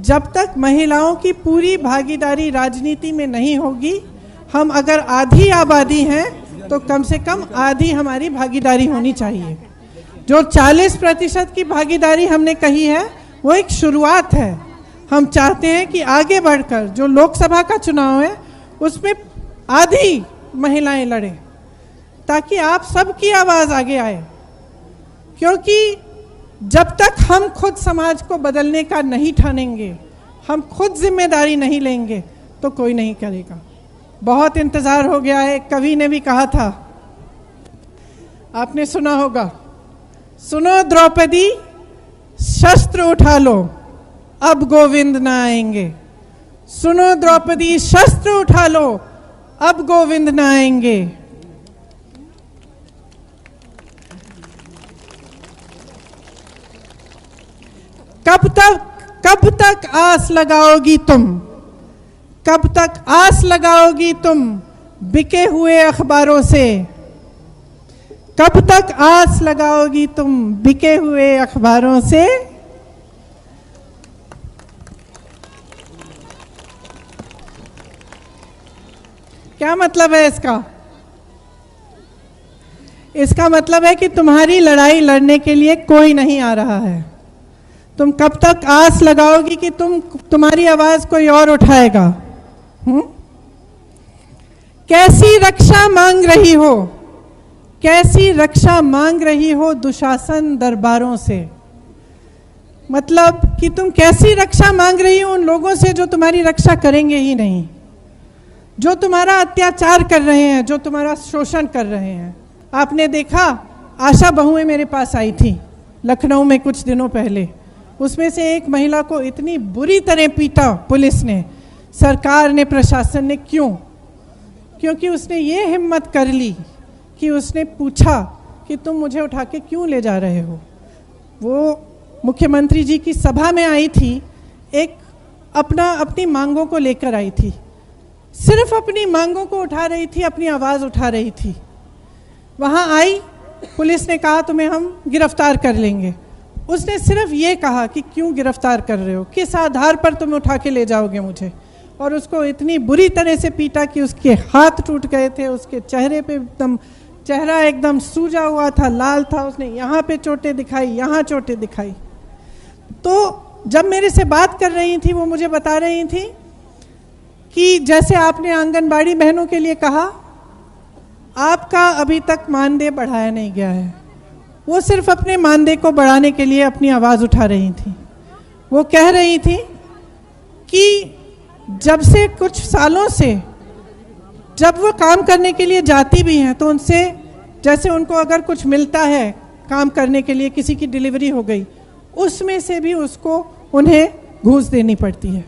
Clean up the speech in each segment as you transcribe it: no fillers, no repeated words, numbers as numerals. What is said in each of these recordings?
जब तक महिलाओं की पूरी भागीदारी राजनीति में नहीं होगी, हम अगर आधी आबादी हैं तो कम से कम आधी हमारी भागीदारी होनी चाहिए। जो 40% की भागीदारी हमने कही है वो एक शुरुआत है। हम चाहते हैं कि आगे बढ़कर जो लोकसभा का चुनाव है उसमें आधी महिलाएं लड़ें, ताकि आप सबकी आवाज़ आगे आए। क्योंकि जब तक हम खुद समाज को बदलने का नहीं ठानेंगे, हम खुद जिम्मेदारी नहीं लेंगे, तो कोई नहीं करेगा। बहुत इंतज़ार हो गया है। कवि ने भी कहा था, आपने सुना होगा, सुनो द्रौपदी शस्त्र उठा लो, अब गोविंद न आएंगे। सुनो द्रौपदी शस्त्र उठा लो, अब गोविंद न आएंगे। कब तक आस लगाओगी तुम, कब तक आस लगाओगी तुम बिके हुए अखबारों से। कब तक आस लगाओगी तुम बिके हुए अखबारों से। क्या मतलब है इसका? इसका मतलब है कि तुम्हारी लड़ाई लड़ने के लिए कोई नहीं आ रहा है। तुम कब तक आस लगाओगी कि तुम्हारी आवाज कोई और उठाएगा? कैसी रक्षा मांग रही हो, कैसी रक्षा मांग रही हो दुशासन दरबारों से। मतलब कि तुम कैसी रक्षा मांग रही हो उन लोगों से जो तुम्हारी रक्षा करेंगे ही नहीं, जो तुम्हारा अत्याचार कर रहे हैं, जो तुम्हारा शोषण कर रहे हैं। आपने देखा, आशा बहुएं मेरे पास आई थी लखनऊ में कुछ दिनों पहले। उसमें से एक महिला को इतनी बुरी तरह पीटा पुलिस ने, सरकार ने, प्रशासन ने। क्यों? क्योंकि उसने ये हिम्मत कर ली कि उसने पूछा कि तुम मुझे उठा के क्यों ले जा रहे हो। वो मुख्यमंत्री जी की सभा में आई थी, एक अपनी मांगों को लेकर आई थी, सिर्फ अपनी मांगों को उठा रही थी, अपनी आवाज़ उठा रही थी। वहाँ आई, पुलिस ने कहा तुम्हें हम गिरफ्तार कर लेंगे। उसने सिर्फ ये कहा कि क्यों गिरफ्तार कर रहे हो, किस आधार पर तुम उठा के ले जाओगे मुझे। और उसको इतनी बुरी तरह से पीटा कि उसके हाथ टूट गए थे, उसके चेहरे पे चेहरा एकदम सूजा हुआ था, लाल था। उसने यहाँ पे चोटें दिखाई, यहाँ चोटें दिखाई। तो जब मेरे से बात कर रही थी, वो मुझे बता रही थी कि जैसे आपने आंगनबाड़ी बहनों के लिए कहा, आपका अभी तक मानदेय बढ़ाया नहीं गया है। वो सिर्फ अपने मानदेय को बढ़ाने के लिए अपनी आवाज़ उठा रही थी। वो कह रही थी कि जब से कुछ सालों से जब वो काम करने के लिए जाती भी हैं तो उनसे, जैसे उनको अगर कुछ मिलता है काम करने के लिए, किसी की डिलीवरी हो गई, उसमें से भी उसको उन्हें घूस देनी पड़ती है,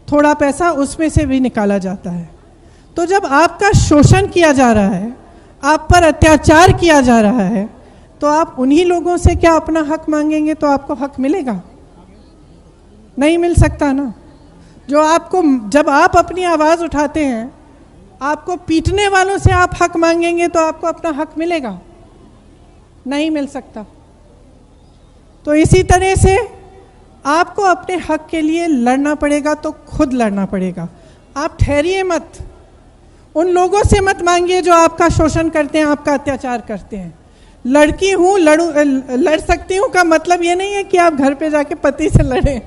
थोड़ा पैसा उसमें से भी निकाला जाता है। तो जब आपका शोषण किया जा रहा है, आप पर अत्याचार किया जा रहा है, तो आप उन्हीं लोगों से क्या अपना हक मांगेंगे तो आपको हक मिलेगा? नहीं मिल सकता ना। जो आपको, जब आप अपनी आवाज़ उठाते हैं, आपको पीटने वालों से आप हक मांगेंगे तो आपको अपना हक मिलेगा? नहीं मिल सकता। तो इसी तरह से आपको अपने हक के लिए लड़ना पड़ेगा, तो खुद लड़ना पड़ेगा। आप ठहरिए मत, उन लोगों से मत मांगिए जो आपका शोषण करते हैं, आपका अत्याचार करते हैं। लड़की हूँ, लड़ सकती हूँ का मतलब ये नहीं है कि आप घर पे जाके पति से लड़ें।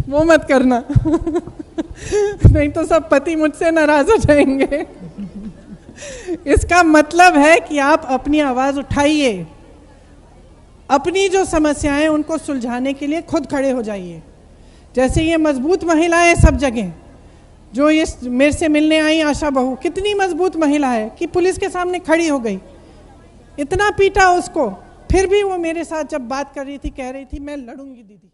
वो मत करना नहीं तो सब पति मुझसे नाराज हो जाएंगे। इसका मतलब है कि आप अपनी आवाज़ उठाइए, अपनी जो समस्याएं उनको सुलझाने के लिए खुद खड़े हो जाइए। जैसे ये मजबूत महिलाएं सब जगह, जो ये मेरे से मिलने आई आशा बहू, कितनी मजबूत महिला है कि पुलिस के सामने खड़ी हो गई। इतना पीटा उसको, फिर भी वो मेरे साथ जब बात कर रही थी, कह रही थी मैं लड़ूंगी दीदी।